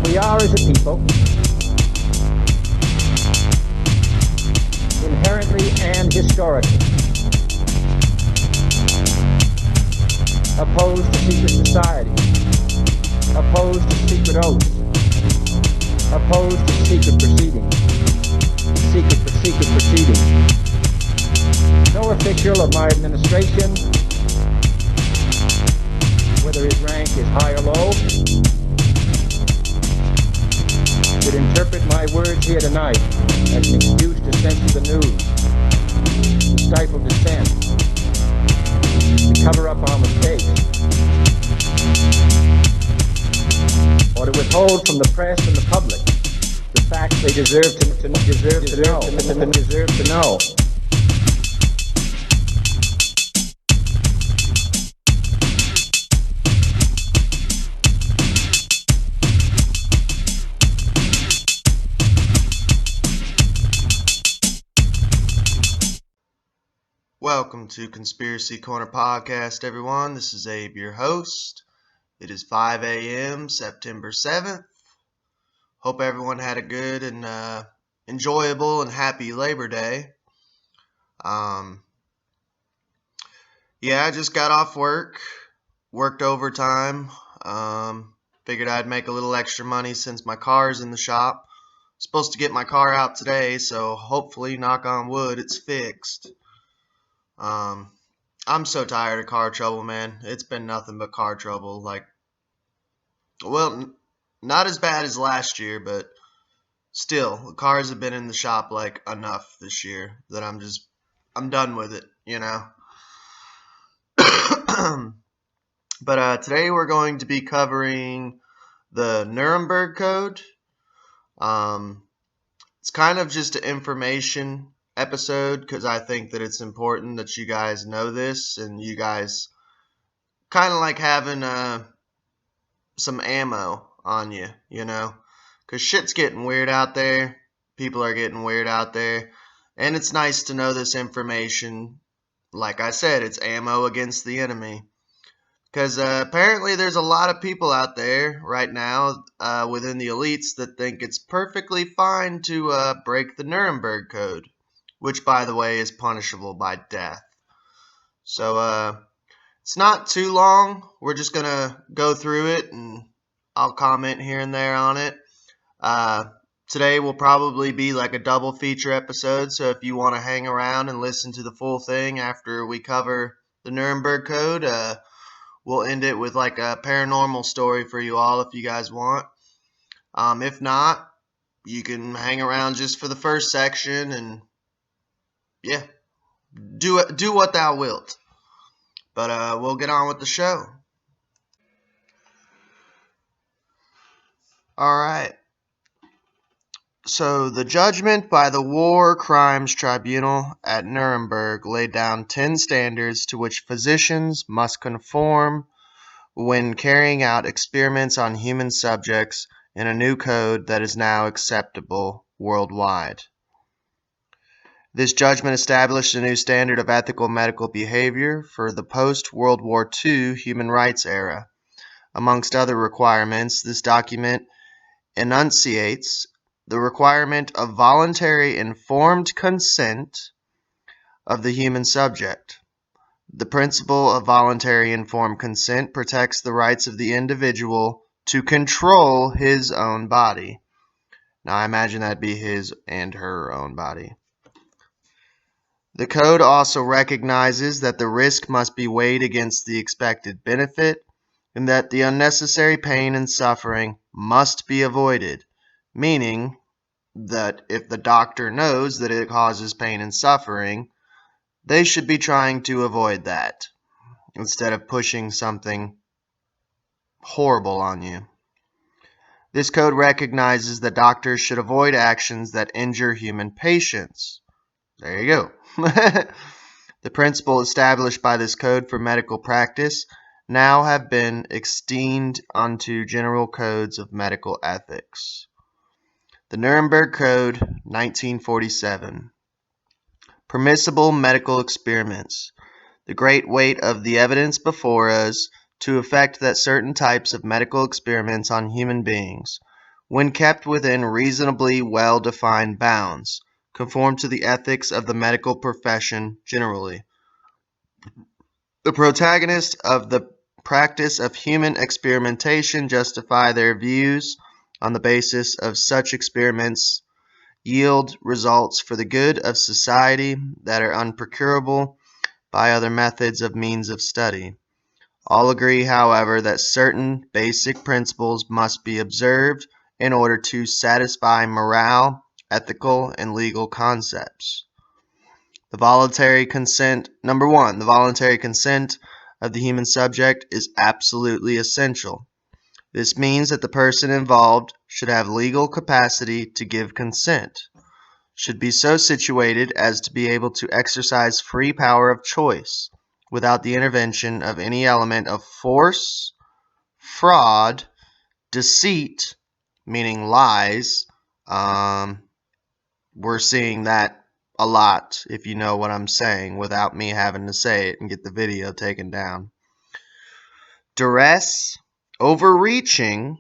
We are, as a people, inherently and historically opposed to secret society, opposed to secret oaths, opposed to secret proceedings, secret proceedings. No official of my administration, whether his rank is high or low, should interpret my words here tonight as an excuse to censor the news, to stifle dissent, to cover up our mistakes, or to withhold from the press and the public the facts they deserve to know. Welcome to Conspiracy Corner Podcast, everyone. This is Abe, your host. It is 5 a.m., September 7th. Hope everyone had a good and enjoyable and happy Labor Day. I just got off work, worked overtime. Figured I'd make a little extra money since my car's in the shop. Supposed to get my car out today, so hopefully, knock on wood, it's fixed. I'm so tired of car trouble, man. It's been nothing but car trouble. Not as bad as last year, but still, the cars have been in the shop enough this year that I'm done with it, you know. But today we're going to be covering the Nuremburg Code. It's kind of just an information episode because I think that it's important that you guys know this and you guys kind of like having some ammo on you, you know, because shit's getting weird out there. People are getting weird out there, and it's nice to know this information. Like I said, it's ammo against the enemy, because apparently there's a lot of people out there right now within the elites that think it's perfectly fine to break the Nuremberg Code, which, by the way, is punishable by death. So, it's not too long. We're just going to go through it, and I'll comment here and there on it. Today will probably be like a double feature episode, so if you want to hang around and listen to the full thing after we cover the Nuremberg Code, we'll end it with like a paranormal story for you all if you guys want. If not, you can hang around just for the first section and yeah, do what thou wilt. But we'll get on with the show. Alright. So the judgment by the War Crimes Tribunal at Nuremberg laid down 10 standards to which physicians must conform when carrying out experiments on human subjects in a new code that is now acceptable worldwide. This judgment established a new standard of ethical medical behavior for the post-World War II human rights era. Amongst other requirements, this document enunciates the requirement of voluntary informed consent of the human subject. The principle of voluntary informed consent protects the rights of the individual to control his own body. Now, I imagine that'd be his and her own body. The code also recognizes that the risk must be weighed against the expected benefit and that the unnecessary pain and suffering must be avoided, meaning that if the doctor knows that it causes pain and suffering, they should be trying to avoid that instead of pushing something horrible on you. This code recognizes that doctors should avoid actions that injure human patients. There you go. The principle established by this code for medical practice now have been extended onto general codes of medical ethics. The Nuremberg Code, 1947. Permissible medical experiments. The great weight of the evidence before us to effect that certain types of medical experiments on human beings when kept within reasonably well-defined bounds, conform to the ethics of the medical profession generally. The protagonists of the practice of human experimentation justify their views on the basis of such experiments yield results for the good of society that are unprocurable by other methods of means of study. All agree, however, that certain basic principles must be observed in order to satisfy moral, ethical, and legal concepts. The voluntary consent, number one, the voluntary consent of the human subject is absolutely essential. This means that the person involved should have legal capacity to give consent, should be so situated as to be able to exercise free power of choice without the intervention of any element of force, fraud, deceit, meaning lies. We're seeing that a lot, if you know what I'm saying, without me having to say it and get the video taken down. Duress, overreaching.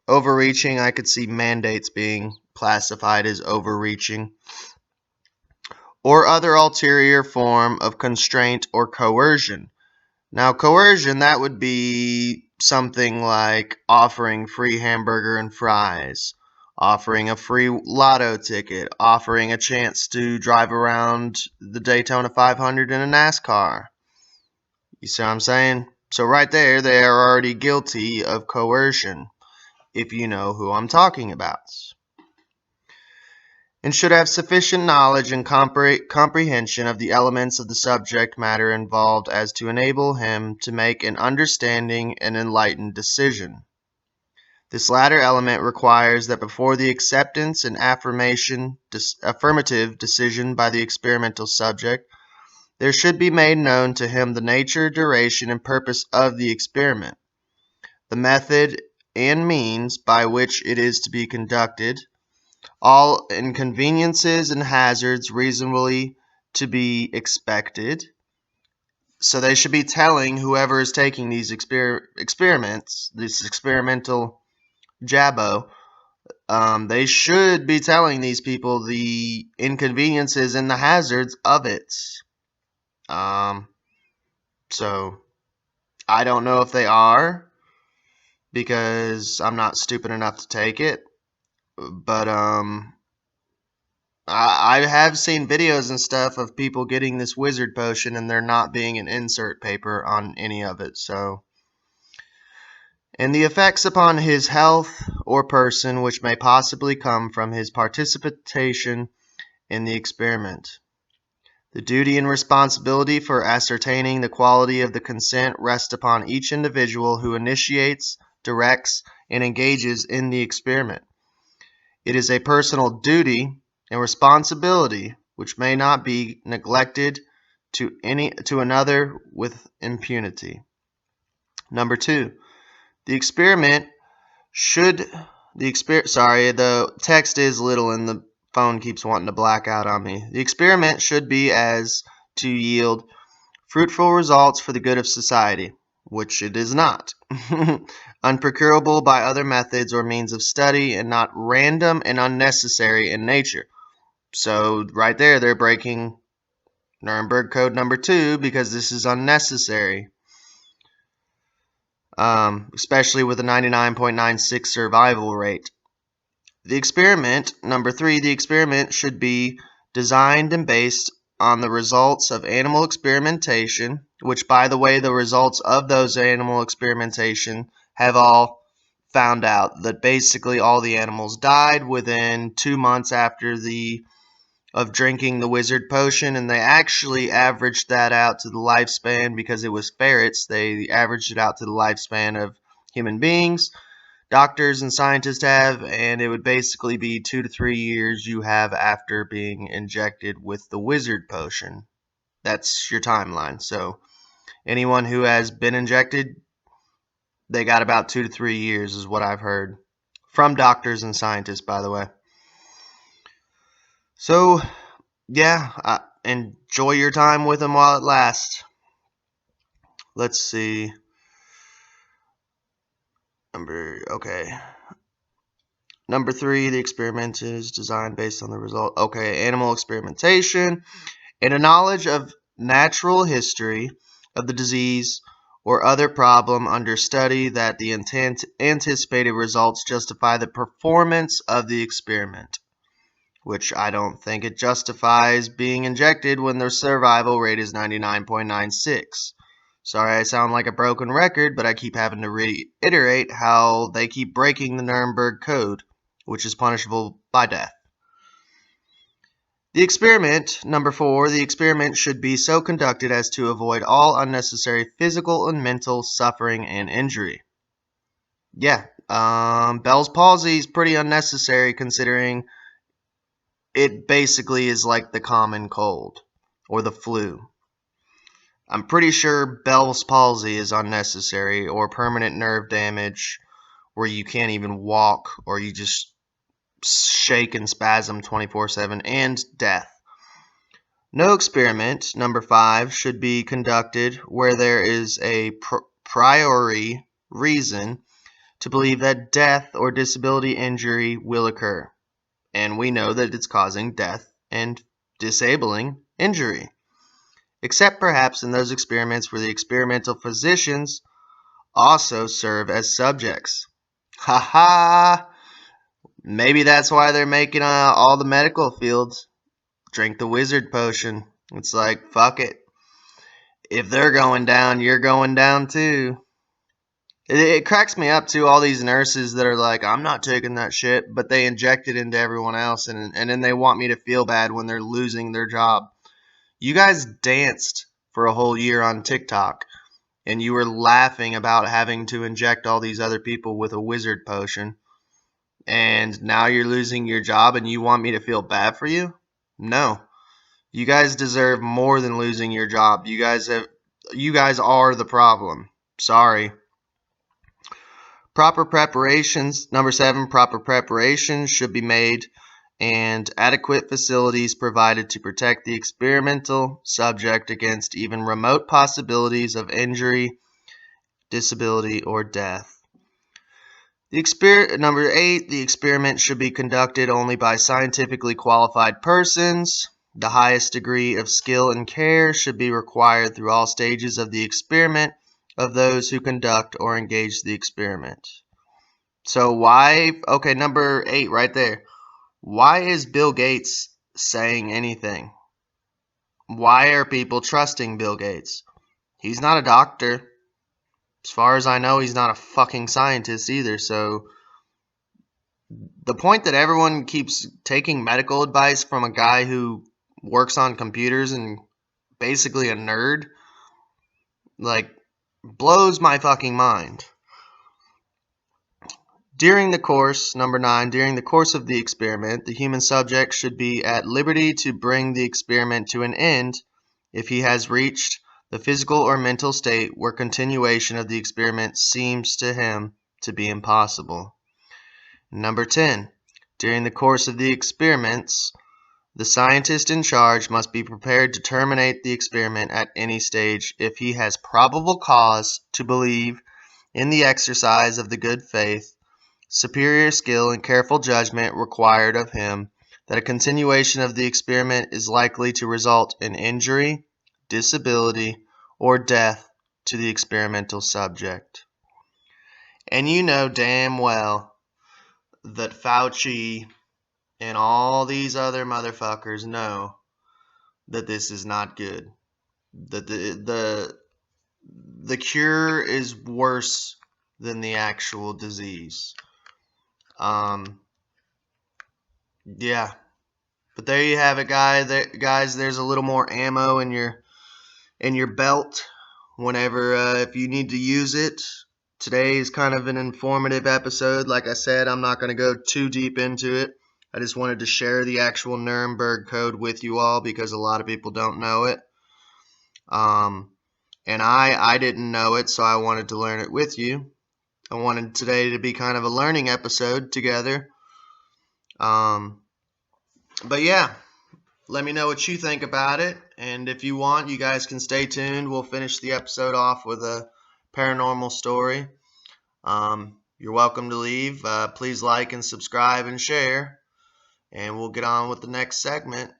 Overreaching, I could see mandates being classified as overreaching, or other ulterior form of constraint or coercion. Now, coercion, that would be something like offering free hamburger and fries, offering a free lotto ticket, offering a chance to drive around the Daytona 500 in a NASCAR. You see what I'm saying? So right there, they are already guilty of coercion, if you know who I'm talking about, and should have sufficient knowledge and comprehension of the elements of the subject matter involved as to enable him to make an understanding and enlightened decision. This latter element requires that before the acceptance and affirmative decision by the experimental subject, there should be made known to him the nature, duration, and purpose of the experiment, the method and means by which it is to be conducted, all inconveniences and hazards reasonably to be expected. So they should be telling whoever is taking these experiments, this experimental jabbo, they should be telling these people the inconveniences and the hazards of it. So I don't know if they are, because I'm not stupid enough to take it, but I have seen videos and stuff of people getting this wizard potion and there not being an insert paper on any of it. So, and the effects upon his health or person which may possibly come from his participation in the experiment. The duty and responsibility for ascertaining the quality of the consent rest upon each individual who initiates, directs, and engages in the experiment. It is a personal duty and responsibility which may not be neglected to another with impunity. Number two, the experiment should the text is little and the phone keeps wanting to black out on me. The experiment should be as to yield fruitful results for the good of society, which it is not. Unprocurable by other methods or means of study, and not random and unnecessary in nature. So right there, they're breaking Nuremburg Code number 2 because this is unnecessary, especially with a 99.96 survival rate. The experiment, number 3, the experiment should be designed and based on the results of animal experimentation, which, by the way, the results of those animal experimentation have all found out that basically all the animals died within 2 months after of drinking the wizard potion, and they actually averaged that out to the lifespan, because it was ferrets, they averaged it out to the lifespan of human beings. Doctors and scientists have, and it would basically be 2 to 3 years you have after being injected with the wizard potion. That's your timeline. So anyone who has been injected, they got about 2 to 3 years is what I've heard from doctors and scientists, by the way. So yeah, enjoy your time with them while it lasts. Let's see. Okay. Number 3, the experiment is designed based on the result. Okay, animal experimentation and a knowledge of natural history of the disease or other problem under study that the anticipated results justify the performance of the experiment, which I don't think it justifies being injected when the survival rate is 99.96. Sorry I sound like a broken record, but I keep having to reiterate how they keep breaking the Nuremberg Code, which is punishable by death. The experiment, number 4, the experiment should be so conducted as to avoid all unnecessary physical and mental suffering and injury. Yeah, Bell's palsy is pretty unnecessary considering it basically is like the common cold or the flu. I'm pretty sure Bell's palsy is unnecessary, or permanent nerve damage where you can't even walk or you just shake and spasm 24/7, and death. No experiment, number 5, should be conducted where there is a priori reason to believe that death or disability injury will occur. And we know that it's causing death and disabling injury. Except perhaps in those experiments where the experimental physicians also serve as subjects. Ha ha! Maybe that's why they're making all the medical fields drink the wizard potion. It's like, fuck it. If they're going down, you're going down too. It cracks me up too, all these nurses that are like, I'm not taking that shit, but they inject it into everyone else, and then they want me to feel bad when they're losing their job. You guys danced for a whole year on TikTok, and you were laughing about having to inject all these other people with a wizard potion, and now you're losing your job and you want me to feel bad for you? No. You guys deserve more than losing your job. You guys are the problem. Sorry. Proper preparations. Number 7, proper preparations should be made and adequate facilities provided to protect the experimental subject against even remote possibilities of injury, disability, or death. Number 8, the experiment should be conducted only by scientifically qualified persons. The highest degree of skill and care should be required through all stages of the experiment of those who conduct or engage the experiment. So why, okay, number 8 right there. Why is Bill Gates saying anything? Why are people trusting Bill Gates? He's not a doctor. As far as I know, he's not a fucking scientist either. So the point that everyone keeps taking medical advice from a guy who works on computers and basically a nerd, like, blows my fucking mind. During the course, number 9, during the course of the experiment, the human subject should be at liberty to bring the experiment to an end if he has reached the physical or mental state where continuation of the experiment seems to him to be impossible. Number 10, during the course of the experiments, the scientist in charge must be prepared to terminate the experiment at any stage if he has probable cause to believe, in the exercise of the good faith, superior skill and careful judgment required of him, that a continuation of the experiment is likely to result in injury, disability, or death to the experimental subject. And you know damn well that Fauci and all these other motherfuckers know that this is not good. That the cure is worse than the actual disease. Yeah. But there you have it, guys. There's a little more ammo in your belt whenever if you need to use it. Today is kind of an informative episode. Like I said, I'm not going to go too deep into it. I just wanted to share the actual Nuremberg Code with you all because a lot of people don't know it. And I didn't know it, so I wanted to learn it with you. I wanted today to be kind of a learning episode together. But yeah, let me know what you think about it. And if you want, you guys can stay tuned. We'll finish the episode off with a paranormal story. You're welcome to leave. Please like and subscribe and share, and we'll get on with the next segment.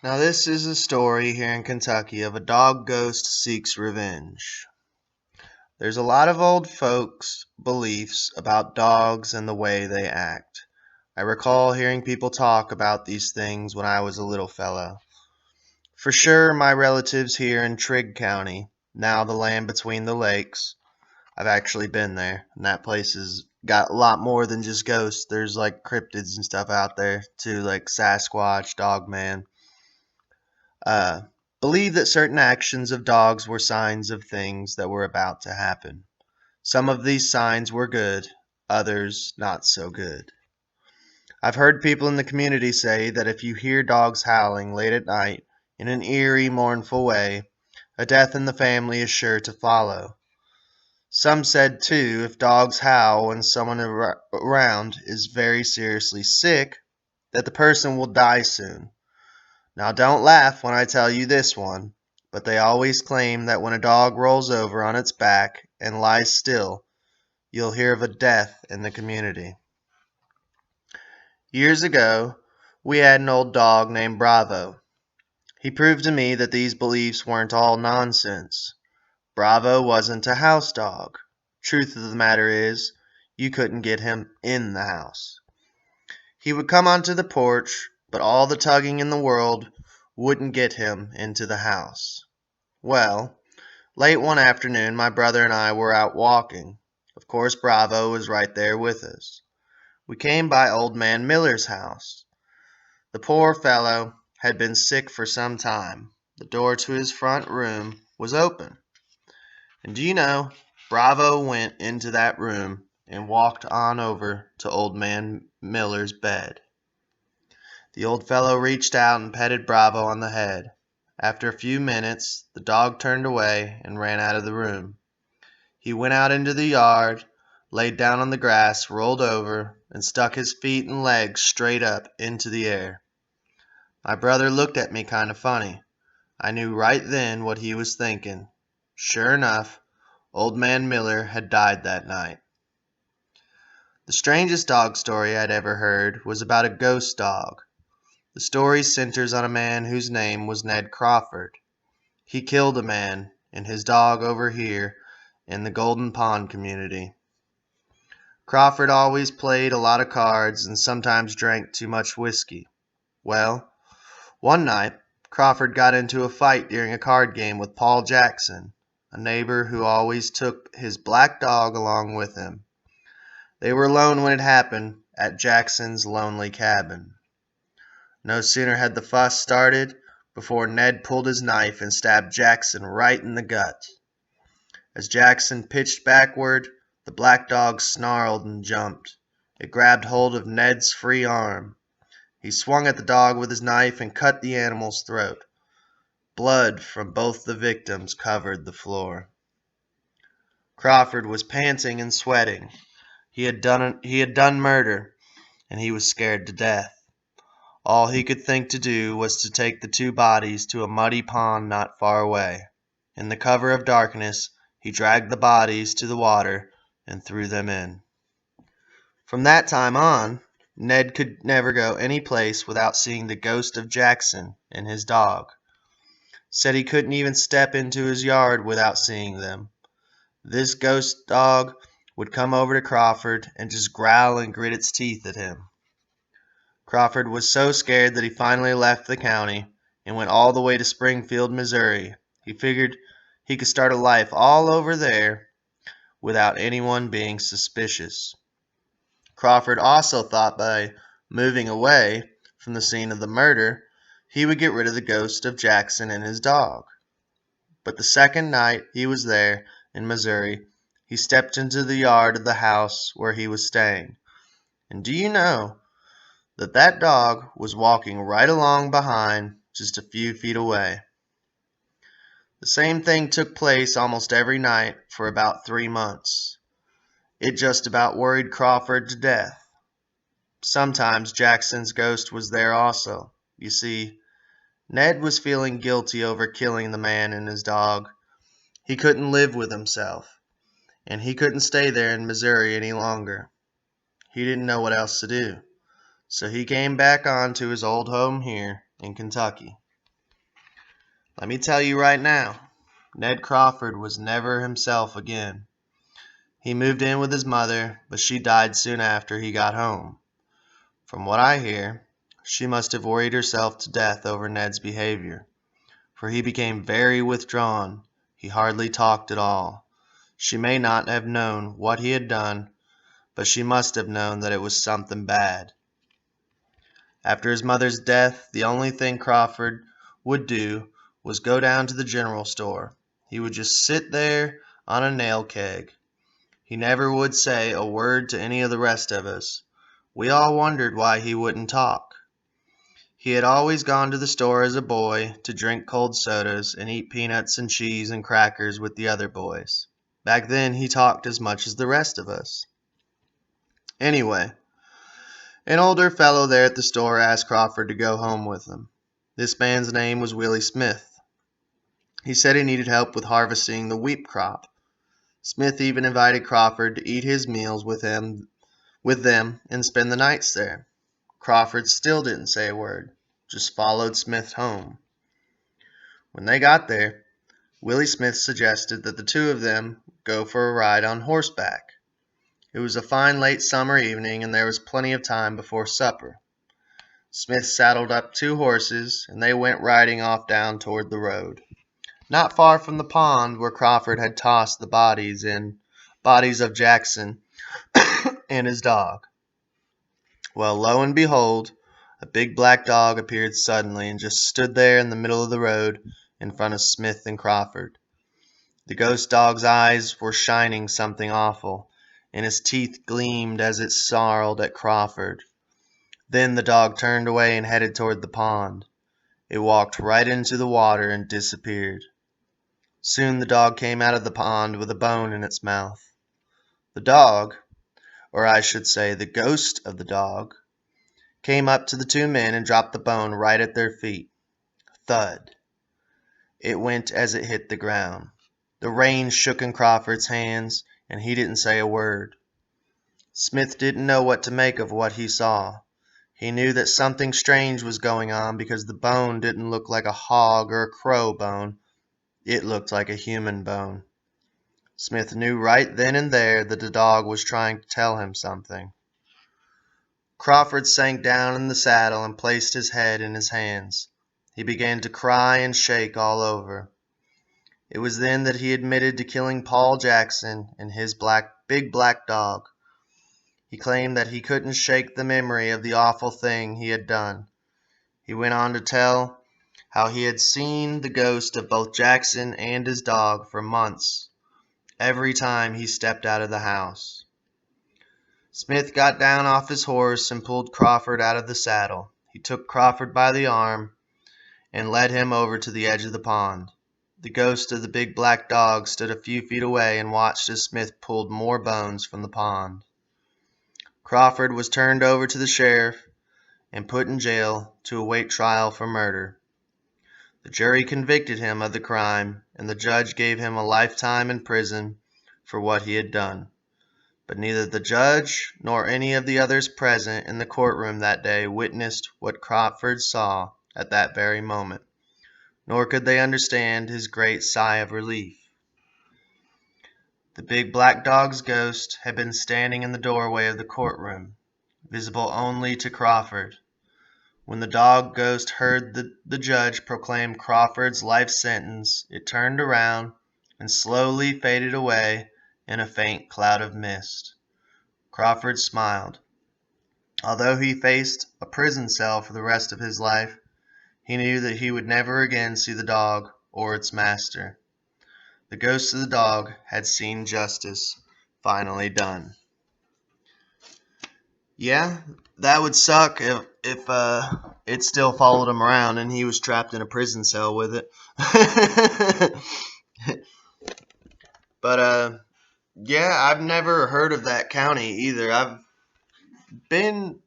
Now, this is a story here in Kentucky of a dog ghost seeks revenge. There's a lot of old folks' beliefs about dogs and the way they act. I recall hearing people talk about these things when I was a little fellow. For sure, my relatives here in Trigg County, now the land between the lakes, I've actually been there, and that place has got a lot more than just ghosts. There's like cryptids and stuff out there too, like Sasquatch, Dogman. Uh, believe that certain actions of dogs were signs of things that were about to happen. Some of these signs were good, others not so good. I've heard people in the community say that if you hear dogs howling late at night in an eerie, mournful way, a death in the family is sure to follow. Some said, too, if dogs howl when someone around is very seriously sick, that the person will die soon. Now, don't laugh when I tell you this one, but they always claim that when a dog rolls over on its back and lies still, you'll hear of a death in the community. Years ago, we had an old dog named Bravo. He proved to me that these beliefs weren't all nonsense. Bravo wasn't a house dog. Truth of the matter is, you couldn't get him in the house. He would come onto the porch, but all the tugging in the world wouldn't get him into the house. Well, late one afternoon, my brother and I were out walking. Of course, Bravo was right there with us. We came by old man Miller's house. The poor fellow had been sick for some time. The door to his front room was open. And do you know, Bravo went into that room and walked on over to old man Miller's bed. The old fellow reached out and petted Bravo on the head. After a few minutes, the dog turned away and ran out of the room. He went out into the yard, laid down on the grass, rolled over, and stuck his feet and legs straight up into the air. My brother looked at me kind of funny. I knew right then what he was thinking. Sure enough, old man Miller had died that night. The strangest dog story I'd ever heard was about a ghost dog. The story centers on a man whose name was Ned Crawford. He killed a man and his dog over here in the Golden Pond community. Crawford always played a lot of cards and sometimes drank too much whiskey. Well, one night, Crawford got into a fight during a card game with Paul Jackson, a neighbor who always took his black dog along with him. They were alone when it happened at Jackson's lonely cabin. No sooner had the fuss started before Ned pulled his knife and stabbed Jackson right in the gut. As Jackson pitched backward, the black dog snarled and jumped. It grabbed hold of Ned's free arm. He swung at the dog with his knife and cut the animal's throat. Blood from both the victims covered the floor. Crawford was panting and sweating. He had done murder, and he was scared to death. All he could think to do was to take the two bodies to a muddy pond not far away. In the cover of darkness, he dragged the bodies to the water and threw them in. From that time on, Ned could never go any place without seeing the ghost of Jackson and his dog. Said he couldn't even step into his yard without seeing them. This ghost dog would come over to Crawford and just growl and grit its teeth at him. Crawford was so scared that he finally left the county and went all the way to Springfield, Missouri. He figured he could start a life all over there without anyone being suspicious. Crawford also thought by moving away from the scene of the murder, he would get rid of the ghost of Jackson and his dog. But the second night he was there in Missouri, he stepped into the yard of the house where he was staying. And do you know that dog was walking right along behind, just a few feet away? The same thing took place almost every night for about 3 months. It just about worried Crawford to death. Sometimes Jackson's ghost was there also. You see, Ned was feeling guilty over killing the man and his dog. He couldn't live with himself, and he couldn't stay there in Missouri any longer. He didn't know what else to do, so he came back on to his old home here in Kentucky. Let me tell you right now, Ned Crawford was never himself again. He moved in with his mother, but she died soon after he got home. From what I hear, she must have worried herself to death over Ned's behavior, for he became very withdrawn. He hardly talked at all. She may not have known what he had done, but she must have known that it was something bad. After his mother's death, the only thing Crawford would do was go down to the general store. He would just sit there on a nail keg. He never would say a word to any of the rest of us. We all wondered why he wouldn't talk. He had always gone to the store as a boy to drink cold sodas and eat peanuts and cheese and crackers with the other boys. Back then, he talked as much as the rest of us. Anyway, an older fellow there at the store asked Crawford to go home with him. This man's name was Willie Smith. He said he needed help with harvesting the wheat crop. Smith even invited Crawford to eat his meals with them and spend the nights there. Crawford still didn't say a word, just followed Smith home. When they got there, Willie Smith suggested that the two of them go for a ride on horseback. It was a fine late summer evening, and there was plenty of time before supper. Smith saddled up 2 horses, and they went riding off down toward the road, not far from the pond where Crawford had tossed the bodies of Jackson and his dog. Well, lo and behold, a big black dog appeared suddenly and just stood there in the middle of the road in front of Smith and Crawford. The ghost dog's eyes were shining something awful, and his teeth gleamed as it snarled at Crawford. Then the dog turned away and headed toward the pond. It walked right into the water and disappeared. Soon the dog came out of the pond with a bone in its mouth. The dog, or I should say the ghost of the dog, came up to the 2 men and dropped the bone right at their feet. Thud. It went as it hit the ground. The reins shook in Crawford's hands, and he didn't say a word. Smith didn't know what to make of what he saw. He knew that something strange was going on because the bone didn't look like a hog or a crow bone. It looked like a human bone. Smith knew right then and there that the dog was trying to tell him something. Crawford sank down in the saddle and placed his head in his hands. He began to cry and shake all over. It was then that he admitted to killing Paul Jackson and his big black dog. He claimed that he couldn't shake the memory of the awful thing he had done. He went on to tell how he had seen the ghost of both Jackson and his dog for months, every time he stepped out of the house. Smith got down off his horse and pulled Crawford out of the saddle. He took Crawford by the arm and led him over to the edge of the pond. The ghost of the big black dog stood a few feet away and watched as Smith pulled more bones from the pond. Crawford was turned over to the sheriff and put in jail to await trial for murder. The jury convicted him of the crime, and the judge gave him a lifetime in prison for what he had done. But neither the judge nor any of the others present in the courtroom that day witnessed what Crawford saw at that very moment, nor could they understand his great sigh of relief. The big black dog's ghost had been standing in the doorway of the courtroom, visible only to Crawford. When the dog ghost heard the judge proclaim Crawford's life sentence, it turned around and slowly faded away in a faint cloud of mist. Crawford smiled. Although he faced a prison cell for the rest of his life, he knew that he would never again see the dog or its master. The ghost of the dog had seen justice finally done. Yeah, that would suck if it still followed him around and he was trapped in a prison cell with it. But yeah, I've never heard of that county either. I've been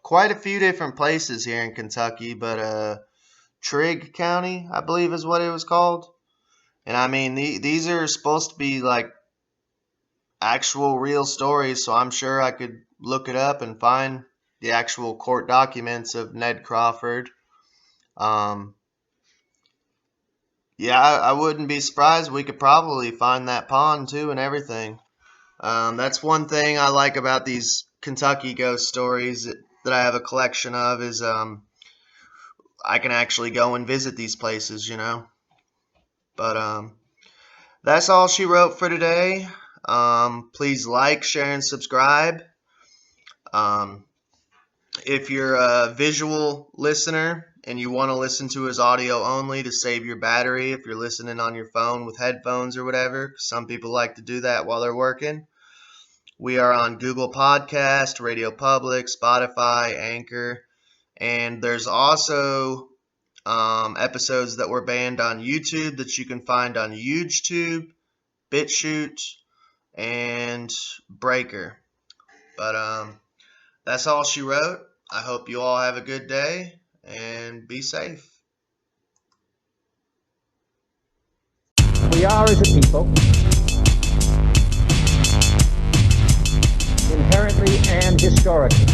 quite a few different places here in Kentucky, but Trigg County, I believe is what it was called. And I mean, these are supposed to be like actual real stories, so I'm sure I could look it up and find the actual court documents of Ned Crawford. Yeah, I wouldn't be surprised. We could probably find that pond too and everything. That's one thing I like about these Kentucky ghost stories that I have a collection of is I can actually go and visit these places, you know. But that's all she wrote for today. Please like, share, and subscribe. Um, if you're a visual listener and you want to listen to his audio only to save your battery, if you're listening on your phone with headphones or whatever, some people like to do that while they're working. We are on Google Podcast, Radio Public, Spotify, Anchor, and there's also episodes that were banned on YouTube that you can find on YouTube, BitChute, and Breaker. But that's all she wrote. I hope you all have a good day and be safe. We are, as a people, inherently and historically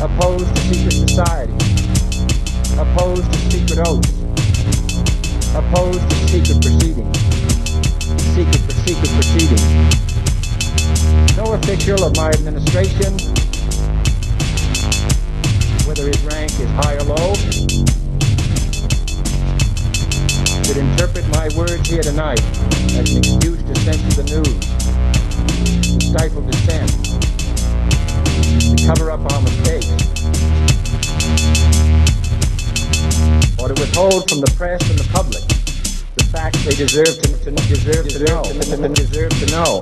opposed to secret society, opposed to secret oaths, opposed to secret proceedings, secret proceedings. No official of my administration, whether his rank is high or low, should interpret my words here tonight as an excuse to censor the news, to stifle dissent, to cover up our mistakes, or to withhold from the press and the public the facts they deserve to know.